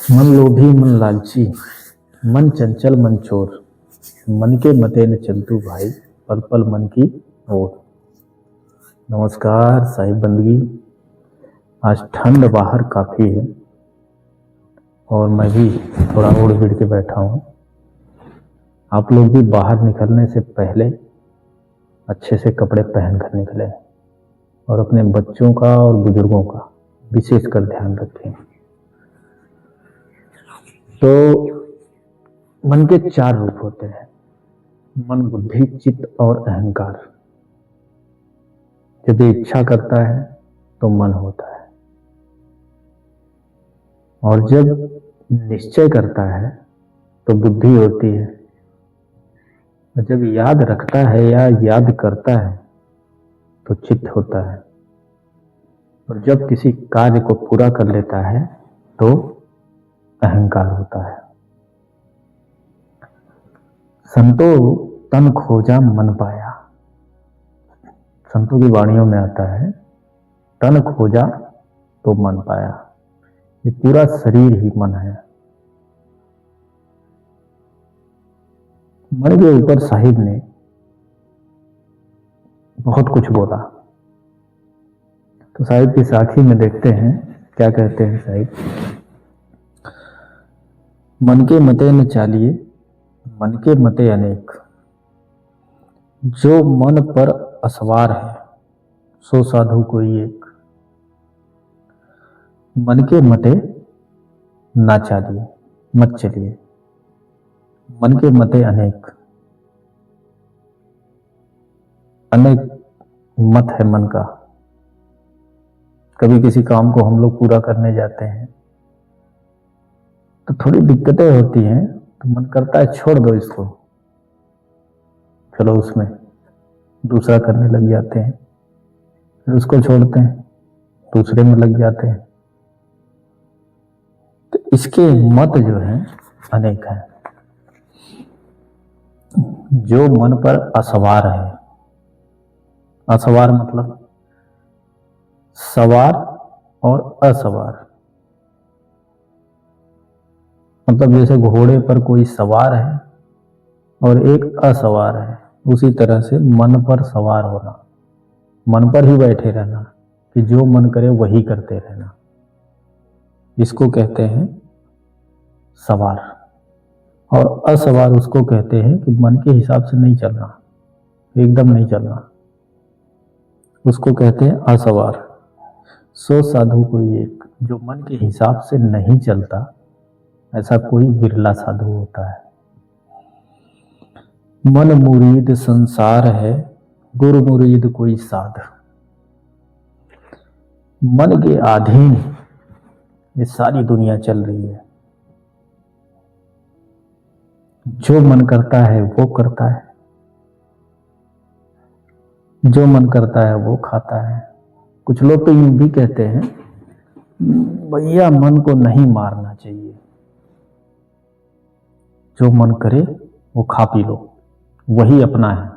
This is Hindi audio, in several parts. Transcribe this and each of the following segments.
मन लोभी मन लालची, मन चंचल मन चोर, मन के मते न चलतू भाई, पल पल मन की ओर। नमस्कार साहिब बंदगी। आज ठंड बाहर काफ़ी है और मैं भी थोड़ा ओढ़ बिड़ के बैठा हूँ। आप लोग भी बाहर निकलने से पहले अच्छे से कपड़े पहन कर निकलें और अपने बच्चों का और बुजुर्गों का विशेष कर ध्यान रखें। तो मन के 4 रूप होते हैं: मन, बुद्धि, चित्त और अहंकार। जब ये इच्छा करता है तो मन होता है, और जब निश्चय करता है तो बुद्धि होती है, और जब याद रखता है या याद करता है तो चित्त होता है, और जब किसी कार्य को पूरा कर लेता है तो अहंकार होता है। संतो तन खोजा मन पाया। संतों की वाणियों में आता है, तन खोजा तो मन पाया। ये पूरा शरीर ही मन है। मन के ऊपर साहिब ने बहुत कुछ बोला। तो साहिब की साखी में देखते हैं क्या कहते हैं साहिब। मन के मते न चालिए, मन के मते अनेक, जो मन पर असवार है सो साधु कोई एक। मन के मते ना चालिए, मत चलिए, मन के मते अनेक। अनेक मत है मन का। कभी किसी काम को हम लोग पूरा करने जाते हैं तो थोड़ी दिक्कतें होती हैं, तो मन करता है छोड़ दो इसको, चलो उसमें दूसरा करने लग जाते हैं, फिर उसको छोड़ते हैं, दूसरे में लग जाते हैं। तो इसके मत जो हैं अनेक हैं। जो मन पर असवार है, असवार मतलब सवार और असवार, मतलब जैसे घोड़े पर कोई सवार है और एक असवार है, उसी तरह से मन पर सवार होना, मन पर ही बैठे रहना कि जो मन करे वही करते रहना, इसको कहते हैं सवार। और असवार उसको कहते हैं कि मन के हिसाब से नहीं चलना, एकदम नहीं चलना, उसको कहते हैं असवार। सो साधु कोई एक, जो मन के हिसाब से नहीं चलता, ऐसा कोई बिरला साधु होता है। मन मुरीद संसार है, गुरु मुरीद कोई साध। मन के अधीन ये सारी दुनिया चल रही है। जो मन करता है वो करता है, जो मन करता है वो खाता है। कुछ लोग तो यूं भी कहते हैं, भैया मन को नहीं मारना चाहिए, जो मन करे वो खा पी लो, वही अपना है।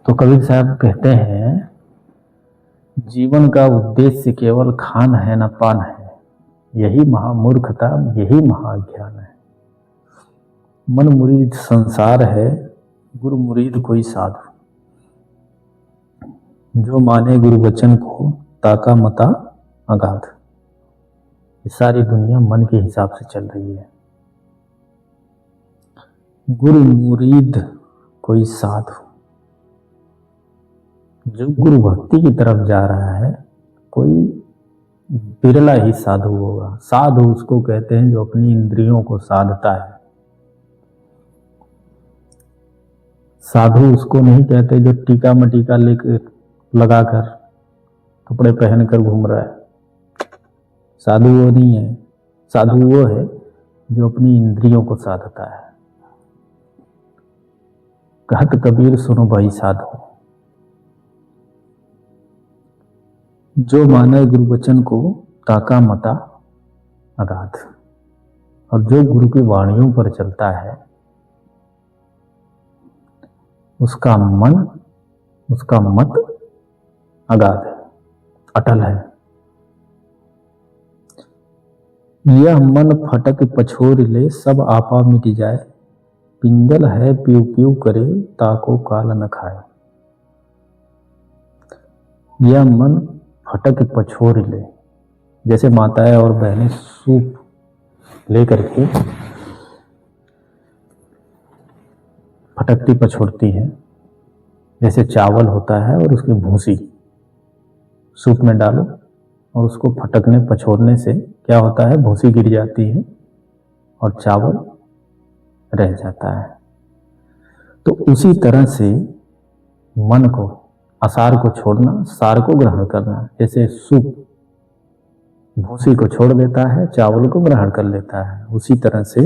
तो कबीर साहब कहते हैं, जीवन का उद्देश्य केवल खान है न पान है, यही महामूर्खता, यही महाज्ञान है। मन मुरीद संसार है, गुरु मुरीद कोई साधु। जो माने गुरु वचन को, ताका मता अगाध। ये सारी दुनिया मन के हिसाब से चल रही है। गुरु मुरीद कोई साधु, जो गुरु भक्ति की तरफ जा रहा है, कोई बिरला ही साधु होगा। साधु उसको कहते हैं जो अपनी इंद्रियों को साधता है। साधु उसको नहीं कहते जो टीका मटीका लेकर लगाकर कपड़े पहनकर घूम रहा है। साधु वो नहीं है। साधु वो है जो अपनी इंद्रियों को साधता है। कहत कबीर सुनो भाई साधु, जो माने गुरु वचन को, ताका मता अगाध। और जो गुरु की वाणियों पर चलता है, उसका मन, उसका मत अगाध है, अटल है। यह मन फटक पछोर ले सब आपा मिट जाए, पिंगल है प्यू प्यू करे ताको काल न खाए। यह मन फटक पछोर ले, जैसे माताएं और बहनें सूप लेकर के फटकती पछोड़ती हैं, जैसे चावल होता है और उसकी भूसी सूप में डालो और उसको फटकने पछोड़ने से क्या होता है, भूसी गिर जाती है और चावल रह जाता है। तो उसी तरह से मन को, आसार को छोड़ना, सार को ग्रहण करना। जैसे सूप भूसी को छोड़ देता है, चावल को ग्रहण कर लेता है, उसी तरह से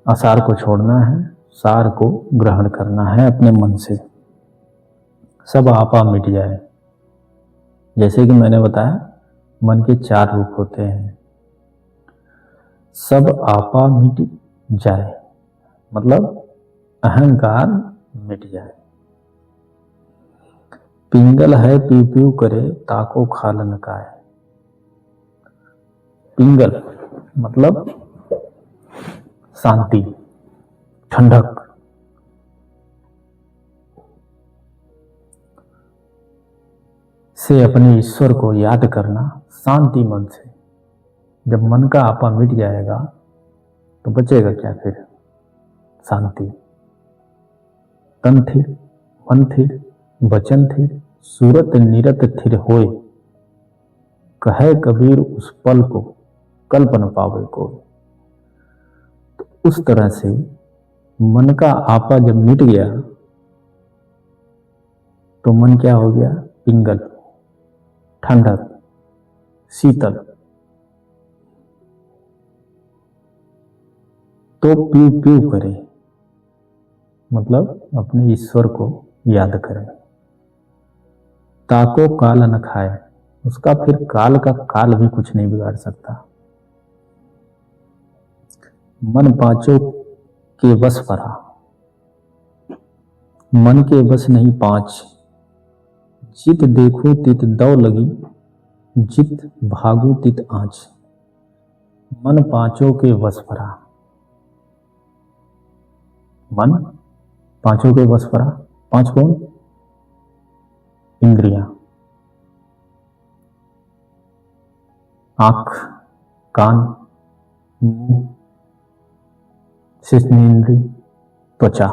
आसार को छोड़ना है, सार को ग्रहण करना है अपने मन से। सब आपा मिट जाए। जैसे कि मैंने बताया मन के 4 रूप होते हैं। सब आपा मिट जाए मतलब अहंकार मिट जाए। पिंगल है पीव पीव करे ताको खाल न खाए। पिंगल मतलब शांति, ठंडक। से अपने ईश्वर को याद करना शांति मन से। जब मन का आपा मिट जाएगा तो बचेगा क्या फिर? शांति। तन थिर, मन थिर, बचन थिर, सूरत निरत थिर होए, कहे कबीर उस पल को कल्पना पावे को। तो उस तरह से मन का आपा जब मिट गया तो मन क्या हो गया? पिंगल, ठंडक, शीतल। तो पीव पीव करे मतलब अपने ईश्वर को याद करें। ताको काल न खाए, उसका फिर काल का काल भी कुछ नहीं बिगाड़ सकता। मन पांचों के वश परा, मन के वश नहीं 5। जित देखो तित दौ लगी, जित भागू तित आँच। मन पांचों के वश परा। मन पांचों के वश परा। 5 कौन? इंद्रियां, आंख, कान, मुंह, शिश्नेन्द्रिय, त्वचा।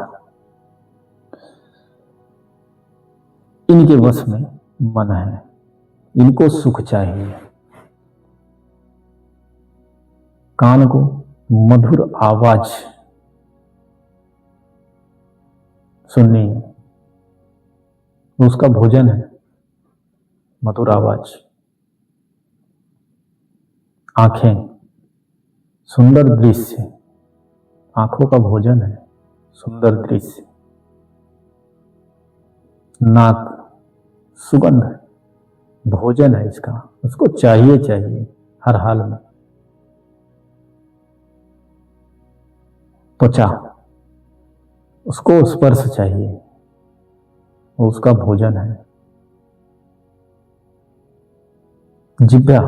इनके वश में मन है। इनको सुख चाहिए। कान को मधुर आवाज सुननी है, उसका भोजन है मधुर आवाज। आंखें सुंदर दृश्य, आंखों का भोजन है सुंदर दृश्य। नाक सुगंध, भोजन है इसका, उसको चाहिए चाहिए हर हाल में। त्वचा, उसको स्पर्श चाहिए, उसका भोजन है। जिह्वा,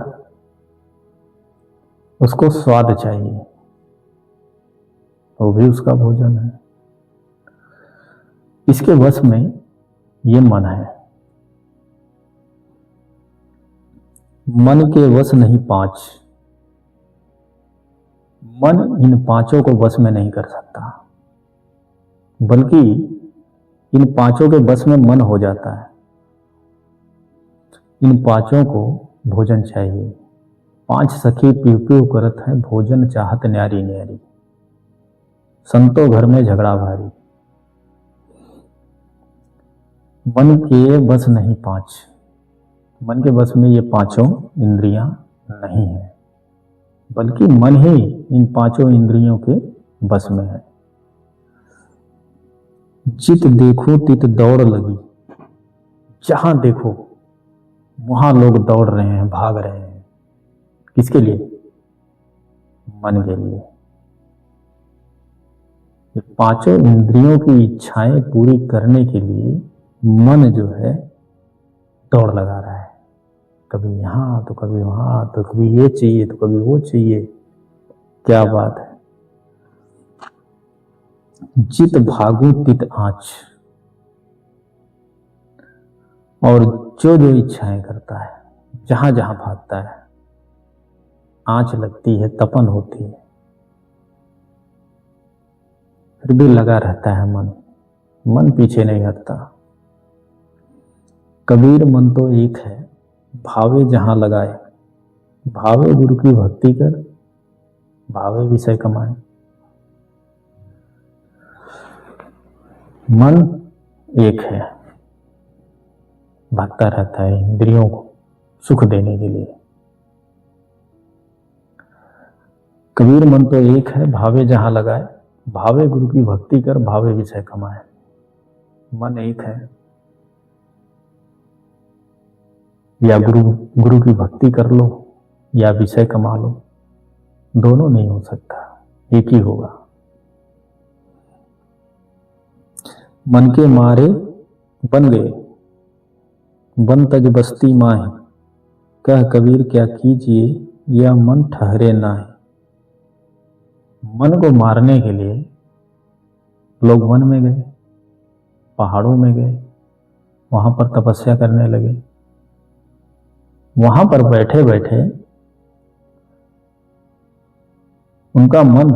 उसको स्वाद चाहिए, वो भी उसका भोजन है। इसके वश में ये मन है। मन के वश नहीं 5। मन इन 5 को वश में नहीं कर सकता, बल्कि इन 5 के वश में मन हो जाता है। इन 5 को भोजन चाहिए। 5 सखी पीव पीव करत है, भोजन चाहत न्यारी न्यारी। संतो घर में झगड़ा भारी। मन के वश नहीं 5। मन के वश में ये 5 इंद्रियां नहीं है, बल्कि मन ही इन 5 इंद्रियों के वश में है। जित देखो तित दौड़ लगी, जहां देखो वहां लोग दौड़ रहे हैं, भाग रहे हैं। किसके लिए? मन के लिए। ये 5 इंद्रियों की इच्छाएं पूरी करने के लिए मन जो है दौड़ लगा रहा है। कभी यहाँ तो कभी वहाँ, तो कभी ये चाहिए तो कभी वो चाहिए। क्या बात है। जित भागु तित आँच, और जो जो इच्छाएं करता है, जहां जहां भागता है, आँच लगती है, तपन होती है, फिर भी लगा रहता है मन, मन पीछे नहीं हटता। कबीर मन तो एक है, भावे जहां लगाए, भावे गुरु की भक्ति कर, भावे विषय कमाए। मन एक है, भागता रहता है इंद्रियों को सुख देने के लिए। कबीर मन तो एक है, भावे जहां लगाए, भावे गुरु की भक्ति कर, भावे विषय कमाए। मन एक है, या गुरु की भक्ति कर लो या विषय कमा लो, दोनों नहीं हो सकता, एक ही होगा। मन के मारे बन गए, बन तज बस्ती माहे, कह कबीर क्या कीजिए, यह मन ठहरे नाहे। मन को मारने के लिए लोग वन में गए, पहाड़ों में गए, वहां पर तपस्या करने लगे। वहां पर बैठे बैठे उनका मन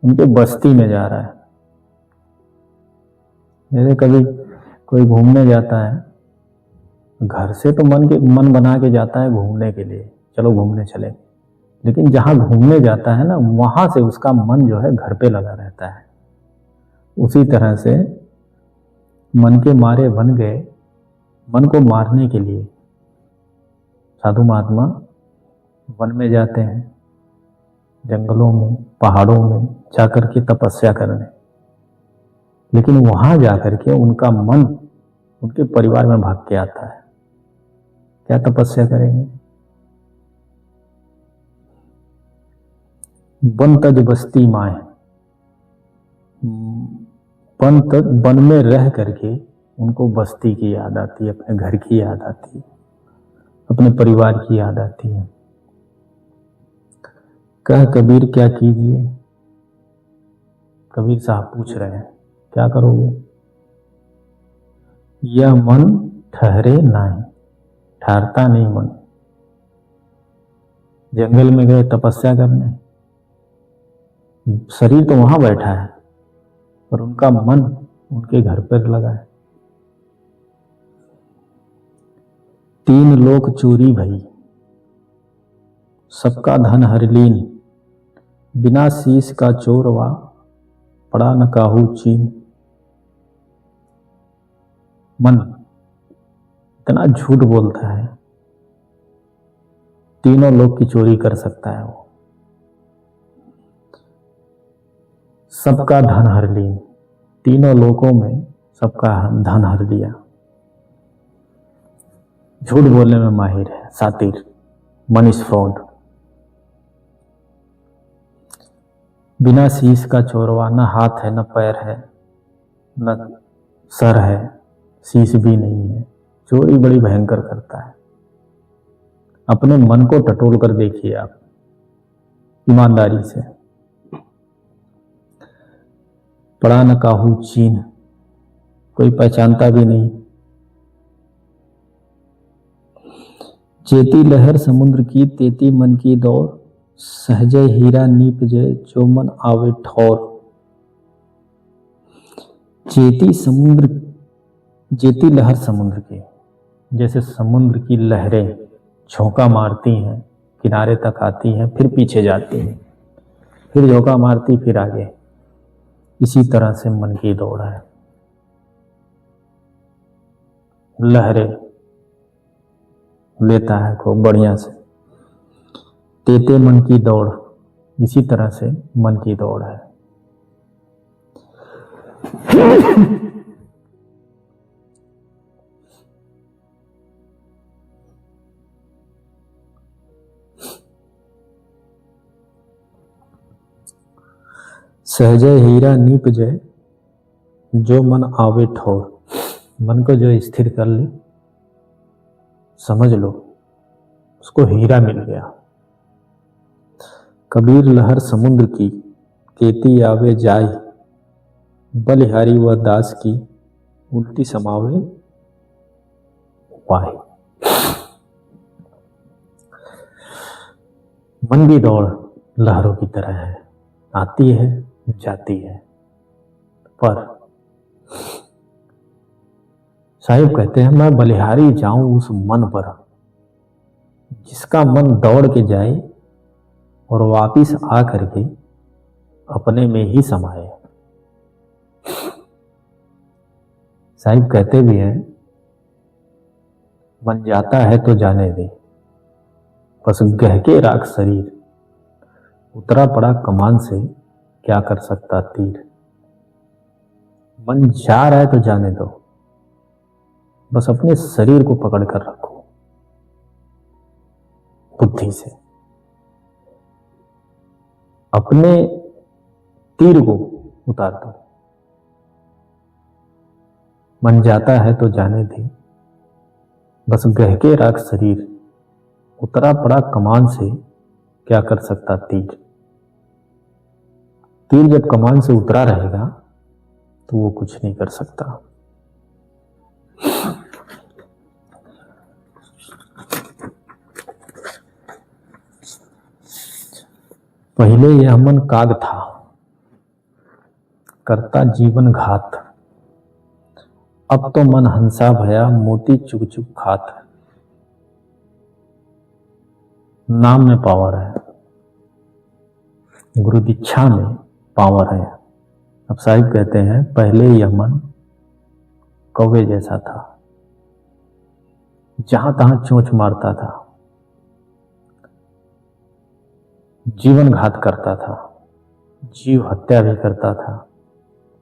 उनके बस्ती में जा रहा है। जैसे कभी कोई घूमने जाता है, घर से तो मन बना के जाता है घूमने के लिए, चलो घूमने चले, लेकिन जहां घूमने जाता है ना, वहां से उसका मन जो है घर पे लगा रहता है। उसी तरह से मन के मारे बन गए, मन को मारने के लिए साधु महात्मा वन में जाते हैं, जंगलों में, पहाड़ों में जाकर के तपस्या करने, लेकिन वहां जाकर के उनका मन उनके परिवार में भाग के आता है। क्या तपस्या करेंगे? वन तज बस्ती माए, वन में रह करके उनको बस्ती की याद आती है, अपने घर की याद आती है, अपने परिवार की याद आती है। कह कबीर क्या कीजिए, कबीर साहब पूछ रहे हैं क्या करोगे? यह मन ठहरे नहीं, ठहरता नहीं मन। जंगल में गए तपस्या करने, शरीर तो वहां बैठा है पर उनका मन उनके घर पर लगा है। तीन लोक चोरी भई, सबका धन हर लीन, बिना शीश का चोरवा, पड़ा न काहू चीन। मन इतना झूठ बोलता है, तीनों लोग की चोरी कर सकता है वो। सबका धन हर ली, तीनों लोगों में सबका धन हर लिया। झूठ बोलने में माहिर है, सातिर, मन इज फ्रॉड। बिना शीश का चोरवा, न हाथ है न पैर है न सर है, शीश भी नहीं है, चोरी बड़ी भयंकर करता है। अपने मन को टटोल कर देखिए आप ईमानदारी से। पड़ा न काहू चीन, कोई पहचानता भी नहीं। चेती लहर समुद्र की, तेती मन की दौड़, सहजय हीरा नीप जय, जो मन आवे ठौर। जेती लहर समुद्र की, जैसे समुद्र की लहरें झोंका मारती हैं, किनारे तक आती हैं, फिर पीछे जाती हैं, फिर झोंका मारती, फिर आगे। इसी तरह से मन की दौड़ है। लहरें लेता है खूब बढ़िया से, तेते मन की दौड़, इसी तरह से मन की दौड़ है। सहजय हीरा नीप जय, जो मन आवे ठौर। मन को जो स्थिर कर ले, समझ लो उसको हीरा मिल गया। कबीर लहर समुद्र की, केती आवे जाय, बलिहारी व दास की, उल्टी समावे पाए। मन की दौड़ लहरों की तरह है, आती है जाती है, पर साहिब कहते हैं मैं बलिहारी जाऊं उस मन पर जिसका मन दौड़ के जाए और वापिस आ करके अपने में ही समाए। साहिब कहते भी हैं मन जाता है तो जाने दे, बस गहके राख शरीर, उतरा पड़ा कमान से क्या कर सकता तीर। मन जा रहा है तो जाने दो, बस अपने शरीर को पकड़ कर रखो बुद्धि से, अपने तीर को उतार दो। मन जाता है तो जाने दे, बस गहके राख शरीर, उतरा पड़ा कमान से क्या कर सकता तीर। तीर जब कमान से उतरा रहेगा तो वो कुछ नहीं कर सकता। पहले यह मन काग था, करता जीवन घात, अब तो मन हंसा भया, मोती चुग चुग खात। नाम में पावर है, गुरु दीक्षा में पावर है। अब साहिब कहते हैं पहले यह मन कौवे जैसा था, जहां तहां चोंच मारता था, जीवन घात करता था, जीव हत्या भी करता था,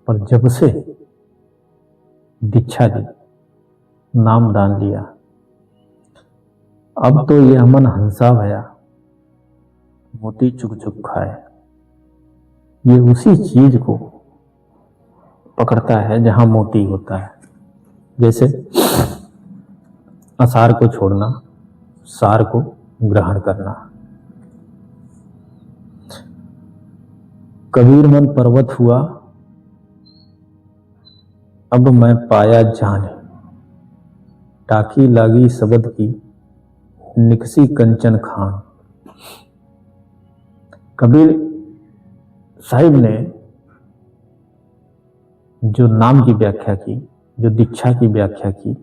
पर जब से दीक्षा ली, नाम दान लिया, अब तो यह मन हंसा भया, मोती चुग चुग खाए। ये उसी चीज को पकड़ता है जहां मोती होता है। जैसे असार को छोड़ना, सार को ग्रहण करना। कबीर मन पर्वत हुआ, अब मैं पाया जान, टाकी लागी सबद की, निकसी कंचन खान। कबीर साहिब ने जो नाम की व्याख्या की, जो दीक्षा की व्याख्या की,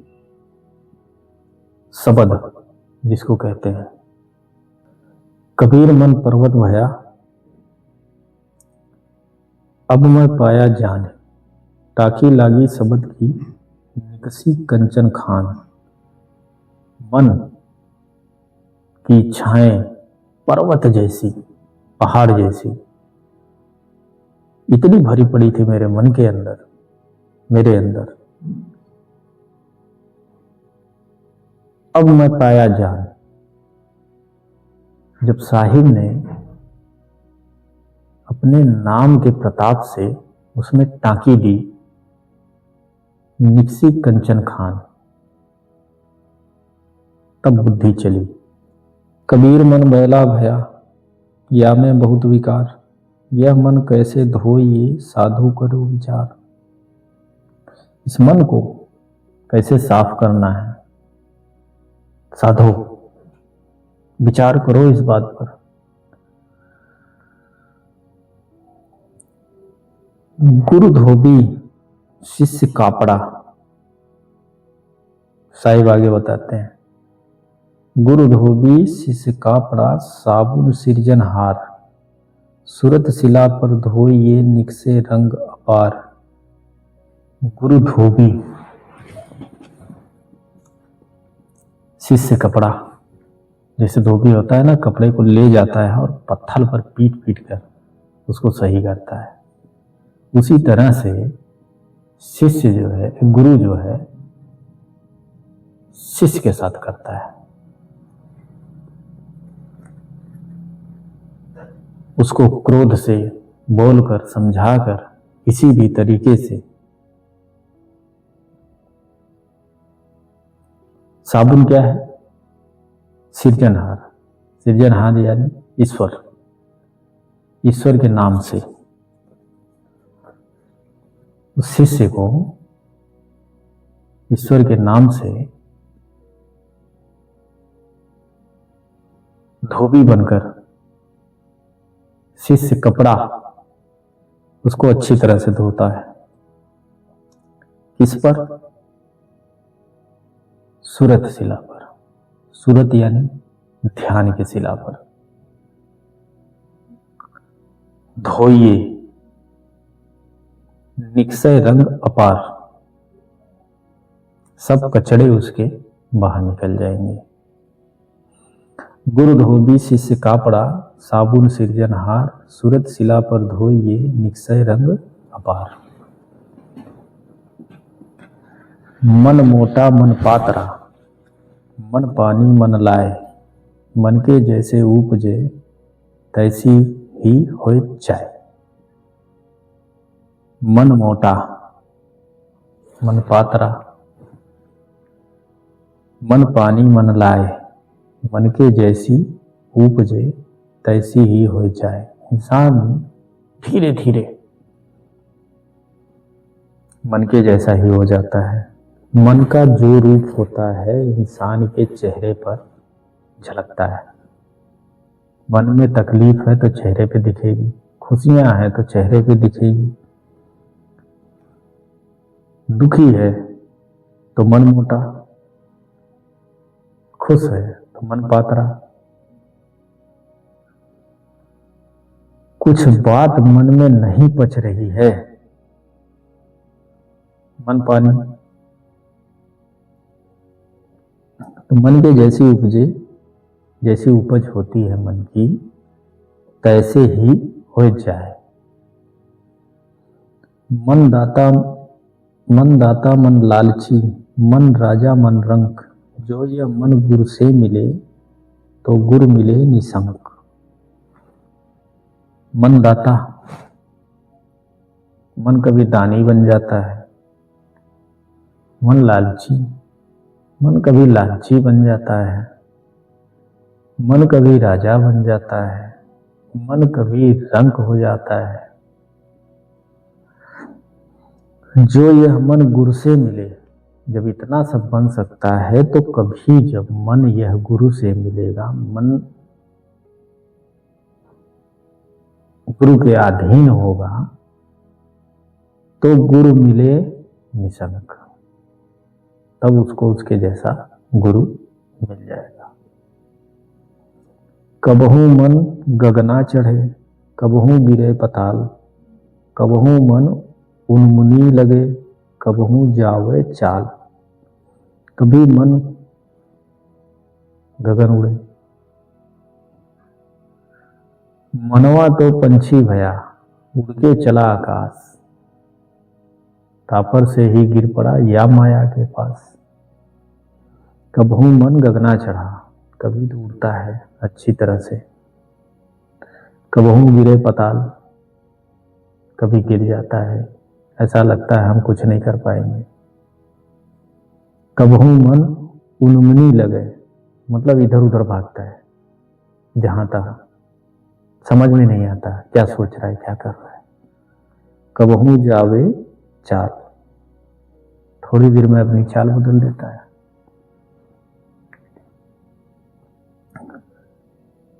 सबद जिसको कहते हैं, कबीर मन पर्वत भया, अब मैं पाया जान, टाकी लागी सबद की, निकसी कंचन खान। मन की इच्छाएं पर्वत जैसी, पहाड़ जैसी इतनी भरी पड़ी थी मेरे मन के अंदर, मेरे अंदर। अब मैं पाया जान। जब साहिब ने अपने नाम के प्रताप से उसमें टांकी दी, निकसी कंचन खान, तब बुद्धि चली। कबीर मन बैला भया, या मैं बहुत विकार, यह मन कैसे धोइए साधु करो विचार। इस मन को कैसे साफ करना है, साधो विचार करो इस बात पर। गुरु धोबी शिष्य कापड़ा। साहिब आगे बताते हैं, गुरु धोबी शिष्य कापड़ा, साबुन सिरजनहार, सूरत शिला पर धोइए निकसे रंग अपार। गुरु धोबी शिष्य कपड़ा, जैसे धोबी होता है ना, कपड़े को ले जाता है और पत्थर पर पीट पीट कर उसको सही करता है। उसी तरह से शिष्य जो है, गुरु जो है, शिष्य के साथ करता है। उसको क्रोध से बोलकर, समझाकर, किसी भी तरीके से। साबुन क्या है? सृजनहार, सृजनहार यानी ईश्वर, ईश्वर के नाम से उस शिष्य को ईश्वर के नाम से धोबी बनकर शिष्य कपड़ा उसको अच्छी तरह से धोता है। किस पर? सूरत शिला पर। सूरत यानी ध्यान की शिला पर। धोइए निक्षय रंग अपार, सब कचड़े उसके बाहर निकल जाएंगे। गुरु धोबी शिष्य कापड़ा, साबुन सृजनहार, सूरत शिला पर धोइए निक्षय रंग अपार। मन मोटा मन पातरा, मन पानी मन लाए, मन के जैसे उपजे तैसी ही हो जाए। मन मोटा मन पातरा, मन पानी मन लाए, मन के जैसी उपजे तैसी ही हो जाए। इंसान धीरे धीरे मन के जैसा ही हो जाता है। मन का जो रूप होता है इंसान के चेहरे पर झलकता है। मन में तकलीफ है तो चेहरे पे दिखेगी, खुशियां हैं तो चेहरे पे दिखेगी, दुखी है तो मन मोटा, खुश है तो मन पातरा। कुछ बात मन में नहीं पच रही है, मन पानी। तो मन के जैसी उपजे, जैसी उपज होती है मन की, तैसे ही हो जाए। मन दाता मन लालची, मन राजा मन रंक, जो यह मन गुरु से मिले तो गुरु मिले निशंक। मन दाता, मन कभी दानी बन जाता है। मन लालची, मन कभी लालची बन जाता है। मन कभी राजा बन जाता है, मन कभी रंक हो जाता है। जो यह मन गुरु से मिले, जब इतना सब बन सकता है तो कभी जब मन यह गुरु से मिलेगा, मन गुरु के अधीन होगा तो गुरु मिले निशंक, तब उसको उसके जैसा गुरु मिल जाएगा। कबहू मन गगना चढ़े, कबहू गिरे पताल, कबहू मन उन्मुनी लगे, कबहू जावे चाल। कभी मन गगन उड़े, मनवा तो पंछी भया, उड़ के चला आकाश, तापर से ही गिर पड़ा या माया के पास। कबहू मन गगना चढ़ा, कभी तो उड़ता है अच्छी तरह से, कबहू गिरे पताल, कभी गिर जाता है, ऐसा लगता है हम कुछ नहीं कर पाएंगे। कबहू मन उन्मुनी लगे, मतलब इधर उधर भागता है, जहां तक समझ में नहीं आता क्या सोच रहा है क्या कर रहा है। कबहू जावे चाल, थोड़ी देर में अपनी चाल बदल देता है।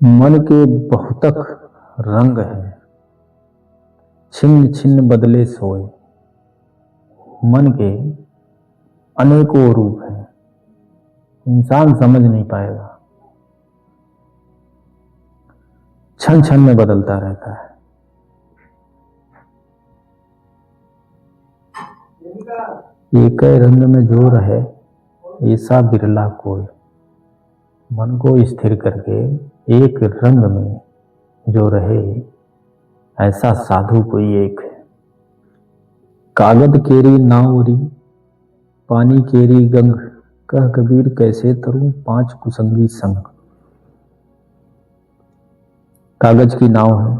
मन के बहुतक रंग है, छिन्न छिन्न बदले सोए। मन के अनेकों रूप हैं, इंसान समझ नहीं पाएगा, क्षण क्षण में बदलता रहता है। एक रंग में जो रहे ऐसा बिरला कोई। मन को स्थिर करके एक रंग में जो रहे ऐसा साधु कोई एक है। कागद केरी नावरी, पानी केरी गंग, कह कबीर कैसे तरूं पांच कुसंगी संग। कागज की नाव है,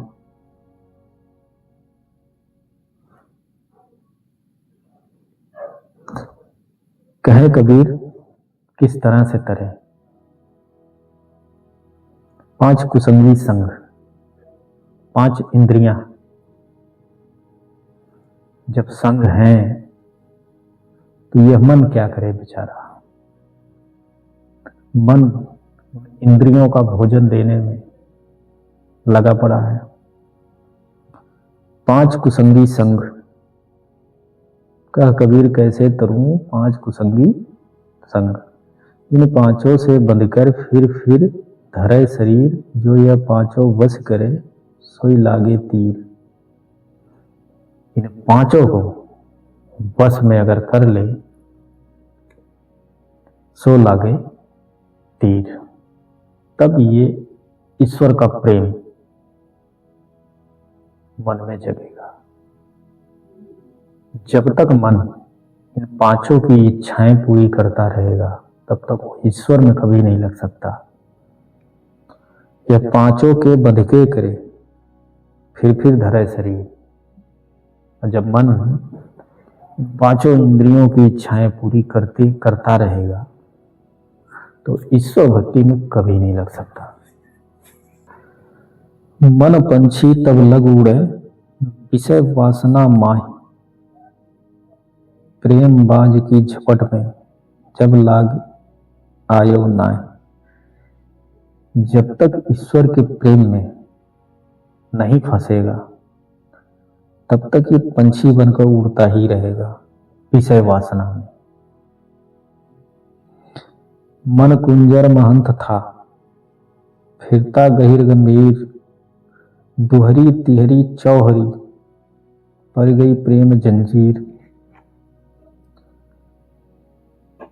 कहे कबीर किस तरह से तरे। पांच कुसंगी संग, पांच इंद्रियां जब संग हैं तो यह मन क्या करे बेचारा। मन इंद्रियों का भोजन देने में लगा पड़ा है। पांच कुसंगी संग, कह कबीर कैसे तरूं पांच कुसंगी संग। इन पांचों से बंधकर फिर धरे शरीर, जो यह पांचों वश करे सोई लागे तीर। इन पांचों को वश में अगर कर ले सो लागे तीर, तब ये ईश्वर का प्रेम मन में जगेगा। जब तक मन इन पांचों की इच्छाएं पूरी करता रहेगा तब तक वो ईश्वर में कभी नहीं लग सकता। यह पांचों के बंधके करे फिर धरे शरीर। और जब मन पांचों इंद्रियों की इच्छाएं पूरी करता रहेगा तो ईश्वर भक्ति में कभी नहीं लग सकता। मन पंछी तब लग उड़े विषय वासना माही, प्रेम बाज की झपट में जब लाग आयो नाय। जब तक ईश्वर के प्रेम में नहीं फंसेगा तब तक ये पंछी बनकर उड़ता ही रहेगा विषय वासना में। मन कुंजर महंत था फिरता गहिर गंभीर, दुहरी तिहरी चौहरी पर गई प्रेम जंजीर।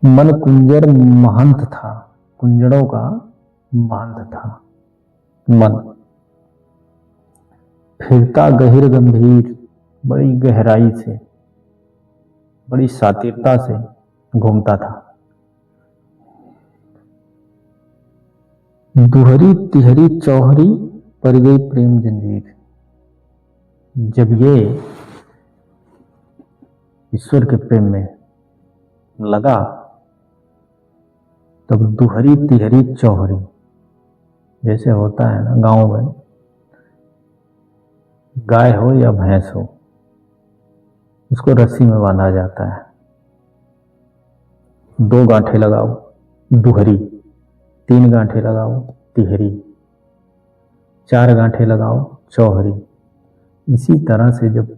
मन कुंजर महंत था, कुंजड़ों का महंत था मन। फिरता गहिर गंभीर, बड़ी गहराई से बड़ी सातिरता से घूमता था। दुहरी तिहरी चौहरी पर गई प्रेम जंजीर। जब ये ईश्वर के प्रेम में लगा तब दुहरी तिहरी चौहरी, जैसे होता है ना गांव में, गाय हो या भैंस हो उसको रस्सी में बांधा जाता है। 2 गांठें लगाओ दुहरी, 3 गांठें लगाओ तिहरी, 4 गांठें लगाओ चौहरी। इसी तरह से जब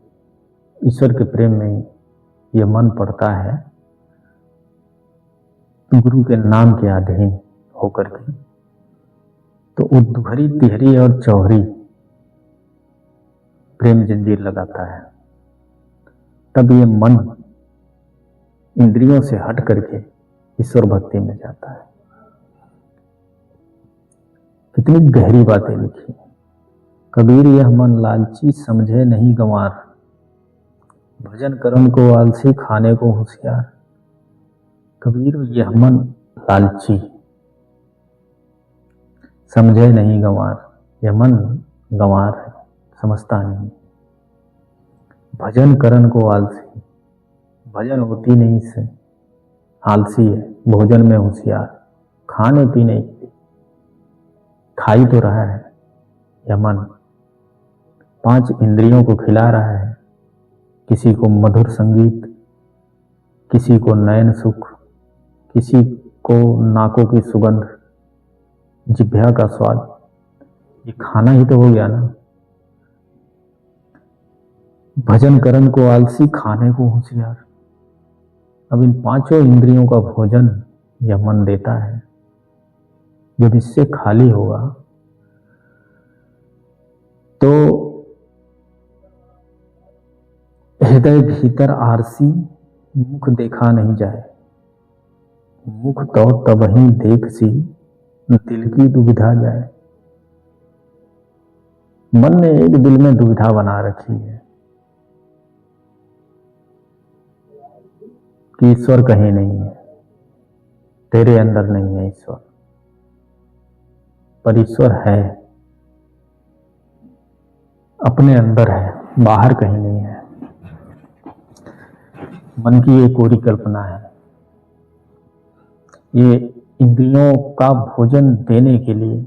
ईश्वर के प्रेम में यह मन पड़ता है गुरु के नाम के अधीन होकर के, तो वो दुहरी तिहरी और चौहरी प्रेम जंजीर लगाता है। तब ये मन इंद्रियों से हट करके ईश्वर भक्ति में जाता है। कितनी गहरी बातें लिखी। कबीर यह मन लालची समझे नहीं गंवार, भजन करम को आलसी खाने को होशियार। कबीर यह मन लालची समझे नहीं गंवार, यह मन गंवार है, समझता नहीं। भजन करन को आलसी, भजन होती नहीं इससे, आलसी है, भोजन में होशियार, खाने पीने की खाई तो रहा है। यह मन 5 इंद्रियों को खिला रहा है, किसी को मधुर संगीत, किसी को नयन सुख, किसी को नाकों की सुगंध, जिह्वा का स्वाद। ये खाना ही तो हो गया ना। भजन करन को आलसी खाने को होशियार। अब इन 5 इंद्रियों का भोजन यह मन देता है। जब इससे खाली होगा तो हृदय भीतर आरसी, मुख देखा नहीं जाए, मुख तो तब ही देख सी दिल की दुविधा जाए। मन ने एक दिल में दुविधा बना रखी है कि ईश्वर कहीं नहीं है, तेरे अंदर नहीं है ईश्वर। पर ईश्वर है, अपने अंदर है, बाहर कहीं नहीं है। मन की एक कोरी कल्पना है। ये इंद्रियों का भोजन देने के लिए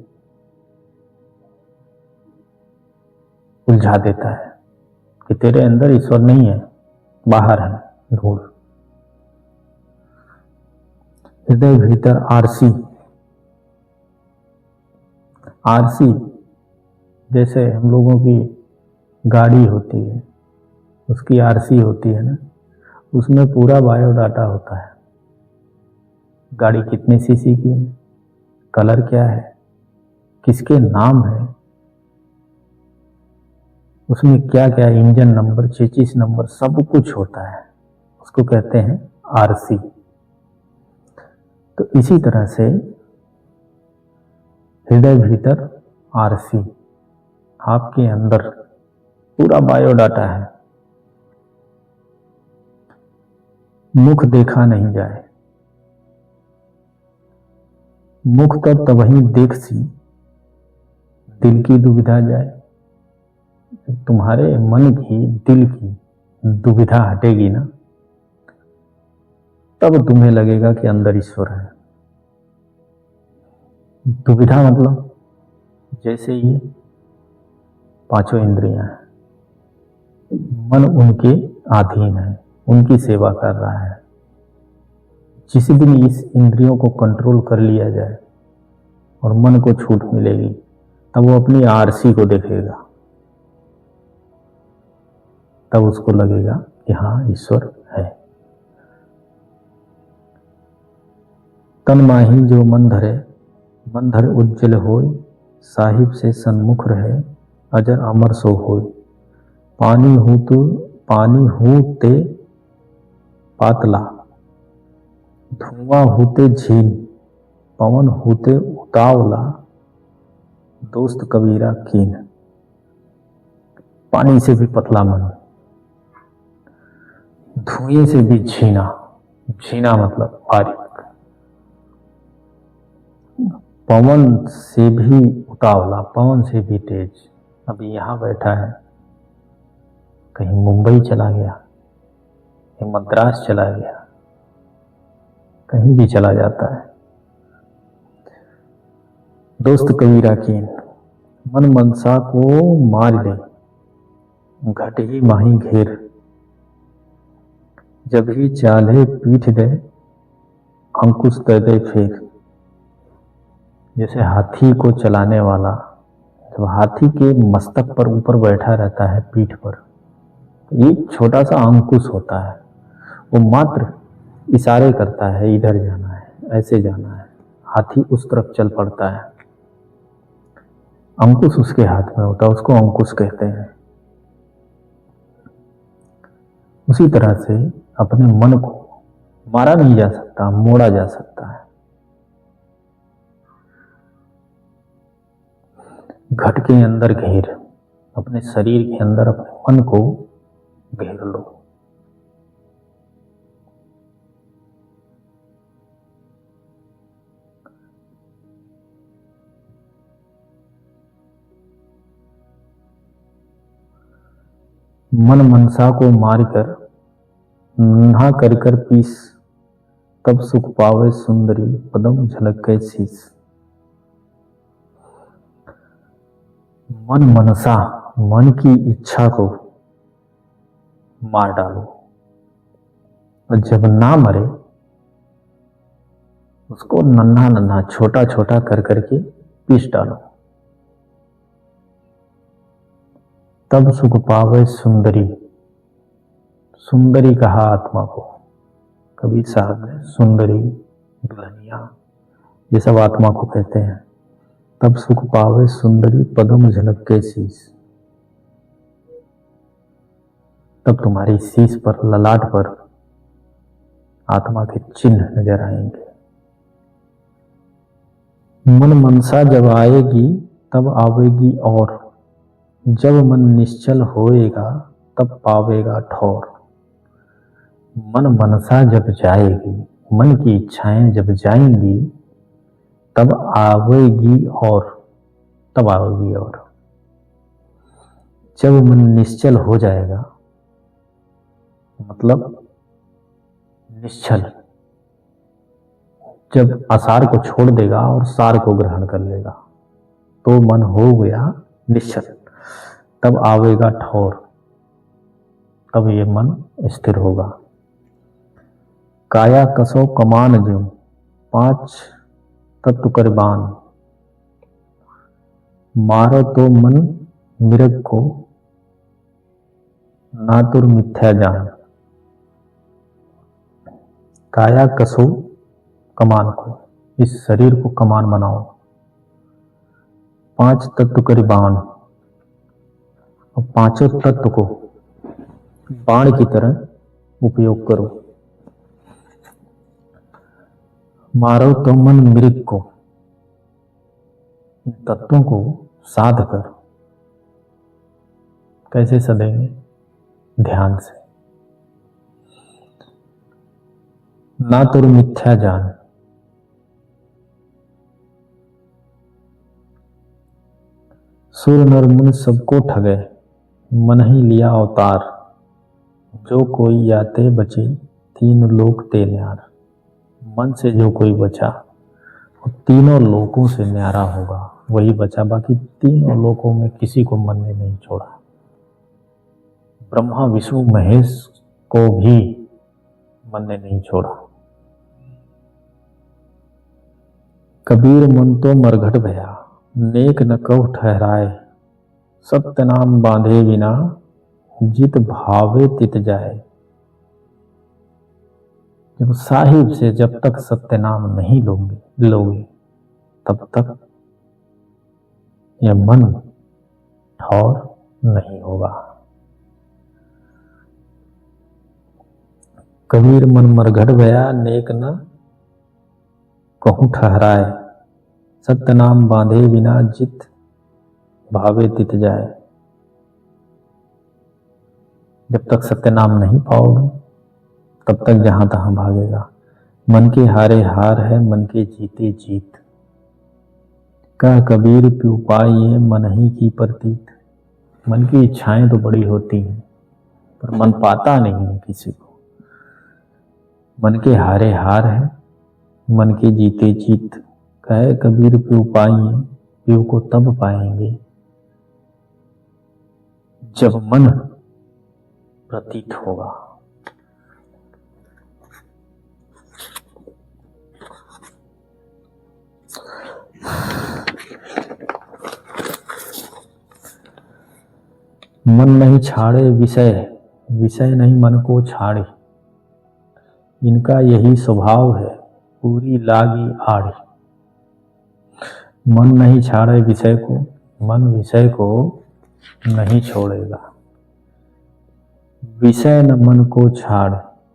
उलझा देता है कि तेरे अंदर ईश्वर नहीं है, बाहर है, ढूंढ। हृदय भीतर आरसी, आरसी जैसे हम लोगों की गाड़ी होती है, उसकी आरसी होती है ना, उसमें पूरा बायोडाटा होता है। गाड़ी कितने सीसी की है, कलर क्या है, किसके नाम है, उसमें क्या क्या, इंजन नंबर, चेसिस नंबर, सब कुछ होता है। उसको कहते हैं आरसी। तो इसी तरह से हृदय भीतर आरसी, आपके अंदर पूरा बायोडाटा है। मुख देखा नहीं जाए, मुख तब वही देख सी, दिल की दुविधा जाए। तुम्हारे मन की, दिल की दुविधा हटेगी ना, तब तुम्हें लगेगा कि अंदर ईश्वर है। दुविधा मतलब जैसे ये पांचों इंद्रियां हैं, मन उनके अधीन है, उनकी सेवा कर रहा है। जिस दिन इस इंद्रियों को कंट्रोल कर लिया जाए और मन को छूट मिलेगी, तब वो अपनी आरसी को देखेगा, तब उसको लगेगा कि हाँ ईश्वर है। तन माही जो मन धरे, मन धर उज्जवल होय, साहिब से सन्मुख रहे, अजर अमर सो होय। पानी हूँ ते पातला, धुआं होते झील, पवन होते उतावला, दोस्त कबीरा कीन। पानी से भी पतला मन, धुएं से भी झीना, झीना मतलब बारीक, पवन से भी उतावला, पवन से भी तेज। अभी यहां बैठा है, कहीं मुंबई चला गया, कहीं मद्रास चला गया, कहीं भी चला जाता है। दोस्त कबीरा कीन, मन मनसा को मार दे, घट ही माही घेर। जब ही चाले पीठ दे, अंकुश दे दे फेर। जैसे हाथी को चलाने वाला, जब हाथी के मस्तक पर ऊपर बैठा रहता है, पीठ पर, तो एक छोटा सा अंकुश होता है, वो मात्र इशारे करता है, इधर जाना है, ऐसे जाना है। हाथी उस तरफ चल पड़ता है, अंकुश उसके हाथ में होता है, उसको अंकुश कहते हैं। उसी तरह से अपने मन को मारा नहीं जा सकता, मोड़ा जा सकता है। घट के अंदर घेर, अपने शरीर के अंदर अपने मन को घेर लो। मन मनसा को मारकर नन्हा कर कर पीस, तब सुख पावे सुंदरी, पदम झलक के शीस। मन मनसा, मन की इच्छा को मार डालो, और जब ना मरे उसको नन्हा नन्हा, छोटा छोटा कर करके पीस डालो, तब सुख पावे सुंदरी। सुंदरी कहा आत्मा को, कबीर साहब ने सुंदरी, दुल्हनिया, ये सब आत्मा को कहते हैं। तब सुख पावे सुंदरी, पदम झलक के शीश। तब तुम्हारी शीश पर, ललाट पर आत्मा के चिन्ह नजर आएंगे। मन मनसा जब आएगी तब आवेगी और, जब मन निश्चल होएगा तब पावेगा ठौर। मन मनसा जब जाएगी, मन की इच्छाएं जब जाएंगी, तब आवेगी और, तब आवेगी और। जब मन निश्चल हो जाएगा, मतलब निश्चल, जब आसार को छोड़ देगा और सार को ग्रहण कर लेगा, तो मन हो गया निश्चल। तब आवेगा ठौर, तब ये मन स्थिर होगा। काया कसो कमान ज्यों, 5 तत्व कुर्बान। मारो तो मन मृग को, नातुर मिथ्या जान। काया कसो कमान को, इस शरीर को कमान बनाओ, 5 तत्व कुर्बान, और 5 तत्व को बाण की तरह उपयोग करो। मारो तो मन मृग को, इन तत्वों को साध कर। कैसे सदेंगे? ध्यान से। ना तो मिथ्या जान, सुर नर मुनि सबको ठगे, मन ही लिया अवतार। जो कोई याते बचे, 3 लोक ते न्यार। मन से जो कोई बचा वो तीनों लोकों से न्यारा होगा, वही बचा। बाकी तीनों लोकों में किसी को मन ने नहीं छोड़ा। ब्रह्मा विष्णु महेश को भी मन ने नहीं छोड़ा। कबीर मन तो मरघट भया, नेक न कहु ठहराए। सत्य नाम बांधे बिना, जित भावे तित जाए। जब साहिब से जब तक सत्य नाम नहीं लोगे तब तक यह मन ठौर नहीं होगा। कबीर मन मरघट भया, नेक न कहूं ठहराए। सत्य नाम बांधे बिना, जित भावे तित जाए। जब तक सत्य नाम नहीं पाओगे तब तक जहां तहां भागेगा। मन के हारे हार है, मन के जीते जीत। कह कबीर प्यू पाइए, मन ही की प्रतीत। मन की इच्छाएं तो बड़ी होती हैं, पर मन पाता नहीं है किसी को। मन के हारे हार है, मन के जीते जीत। कहे कबीर प्यू पाइए, प्यू को तब पाएंगे जब मन प्रतीत होगा। मन नहीं छाड़े विषय, विषय नहीं मन को छाड़े। इनका यही स्वभाव है, पूरी लागी आड़ी। मन नहीं छाड़े विषय को, मन विषय को नहीं छोड़ेगा। विषय न मन को छाड़,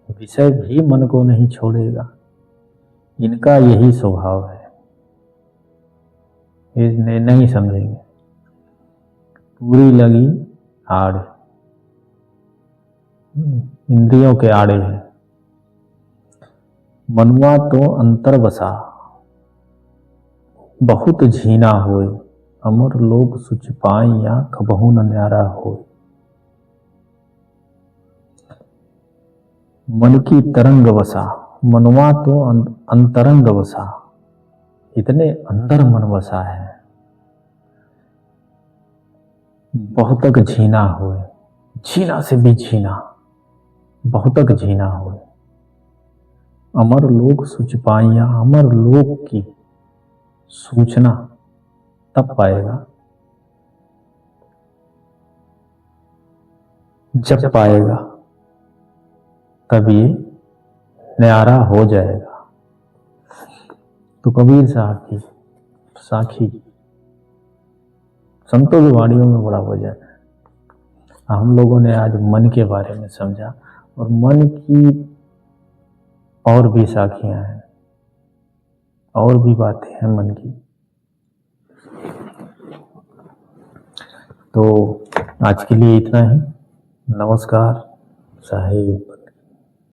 विषय भी मन को नहीं छोड़ेगा। इनका यही स्वभाव है। ये नहीं समझेंगे। पूरी लगी आड़, इंद्रियों के आड़े है। मनुआ तो अंतर बसा, बहुत झीना होए। अमर लोक सुच पाइया, कबहू न न्यारा होए। मन की तरंग बसा, मनुआ तो अंतरंग बसा। इतने अंदर मन बसा है। बहुतक झीना होए, झीना से भी झीना, बहुतक झीना होए। अमर लोक सुच पाइया, अमर लोक की सूचना तब पाएगा जब पाएगा, तब ये न्यारा हो जाएगा। तो कबीर साहब की साखी संतों की वाणियों में बड़ा वजन है। हम लोगों ने आज मन के बारे में समझा, और मन की और भी साखियां हैं, और भी बातें हैं मन की। तो आज के लिए इतना ही। नमस्कार साहिब।